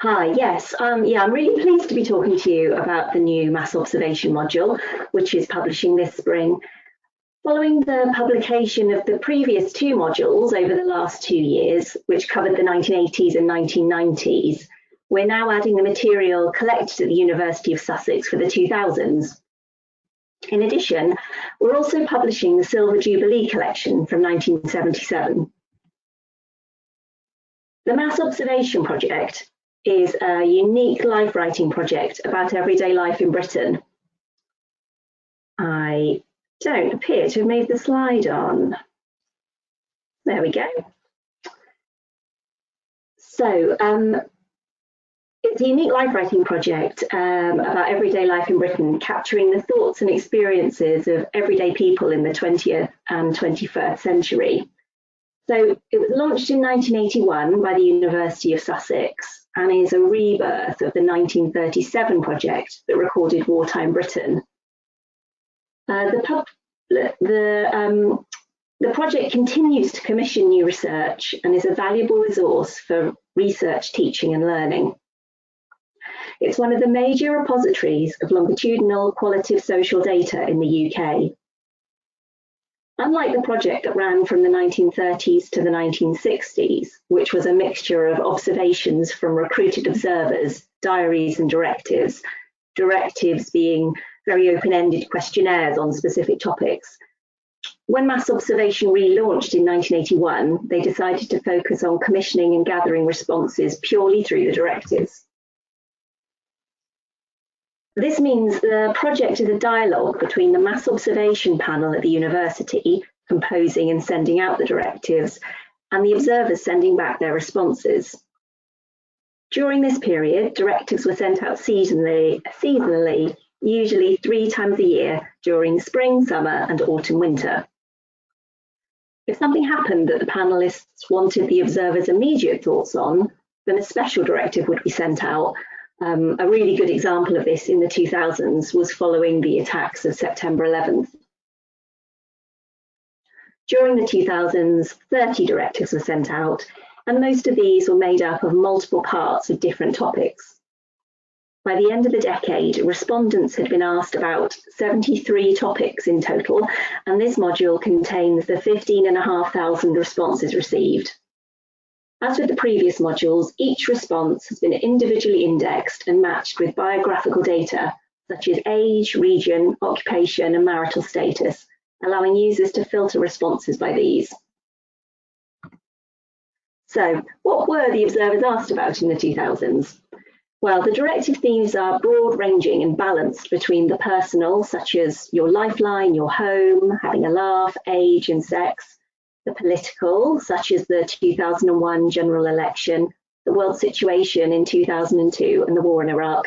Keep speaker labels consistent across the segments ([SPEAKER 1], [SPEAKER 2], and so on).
[SPEAKER 1] Hi, yes, yeah, I'm really pleased to be talking to you about the new mass observation module, which is publishing this spring. Following the publication of the previous two modules over the last 2 years, which covered the 1980s and 1990s, we're now adding the material collected at the University of Sussex for the 2000s. In addition, we're also publishing the Silver Jubilee collection from 1977. The Mass Observation Project is a unique life writing project about everyday life in Britain. I don't appear to have made the slide on. There we go. So it's a unique life writing project about everyday life in Britain, capturing the thoughts and experiences of everyday people in the 20th and 21st century. So it was launched in 1981 by the University of Sussex and is a rebirth of the 1937 project that recorded wartime Britain. The project continues to commission new research and is a valuable resource for research, teaching and learning. It's one of the major repositories of longitudinal qualitative social data in the UK. Unlike the project that ran from the 1930s to the 1960s, which was a mixture of observations from recruited observers, diaries and directives, directives being very open-ended questionnaires on specific topics. When mass observation relaunched in 1981, they decided to focus on commissioning and gathering responses purely through the directives. This means the project is a dialogue between the mass observation panel at the university, composing and sending out the directives, and the observers sending back their responses. During this period, directives were sent out seasonally, usually 3 times a year during spring, summer and autumn winter. If something happened that the panelists wanted the observers' immediate thoughts on, then a special directive would be sent out. A really good example of this in the 2000s was following the attacks of September 11th. During the 2000s, 30 directives were sent out, and most of these were made up of multiple parts of different topics. By the end of the decade, respondents had been asked about 73 topics in total, and this module contains the 15,500 responses received. As with the previous modules, each response has been individually indexed and matched with biographical data, such as age, region, occupation, and marital status, allowing users to filter responses by these. So, what were the observers asked about in the 2000s? Well, the directive themes are broad-ranging and balanced between the personal, such as your lifeline, your home, having a laugh, age, and sex, the political, such as the 2001 general election, the world situation in 2002 and the war in Iraq,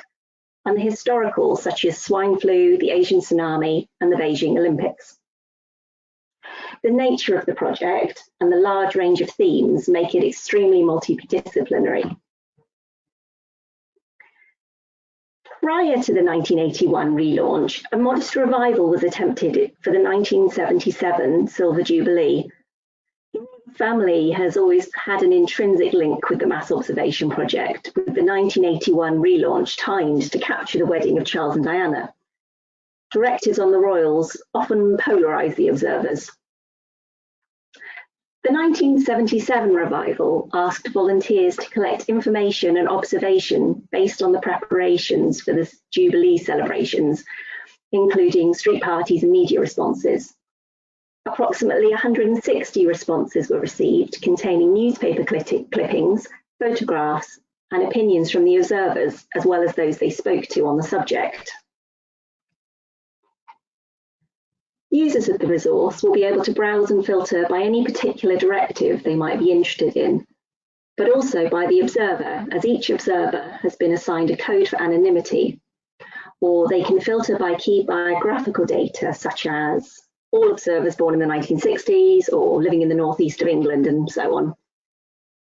[SPEAKER 1] and the historical, such as swine flu, the Asian tsunami, and the Beijing Olympics. The nature of the project and the large range of themes make it extremely multidisciplinary. Prior to the 1981 relaunch, a modest revival was attempted for the 1977 Silver Jubilee. Family has always had an intrinsic link with the Mass Observation Project, with the 1981 relaunch timed to capture the wedding of Charles and Diana. Directives on the royals often polarise the observers. The 1977 revival asked volunteers to collect information and observation based on the preparations for the Jubilee celebrations, including street parties and media responses. Approximately 160 responses were received, containing newspaper clippings, photographs, and opinions from the observers, as well as those they spoke to on the subject. Users of the resource will be able to browse and filter by any particular directive they might be interested in, but also by the observer, as each observer has been assigned a code for anonymity, or they can filter by key biographical data, such as all observers born in the 1960s or living in the northeast of England and so on.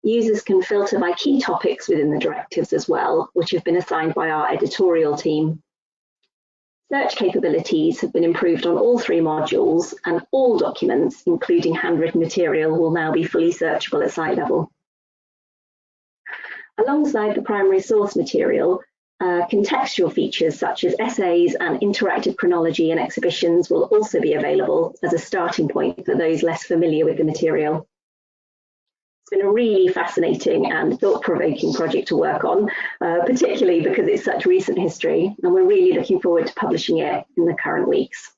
[SPEAKER 1] Users can filter by key topics within the directives as well, which have been assigned by our editorial team. Search capabilities have been improved on all 3 modules, and all documents, including handwritten material, will now be fully searchable at site level. Alongside the primary source material, contextual features such as essays and interactive chronology and exhibitions will also be available as a starting point for those less familiar with the material. It's been a really fascinating and thought-provoking project to work on, particularly because it's such recent history, and we're really looking forward to publishing it in the current weeks.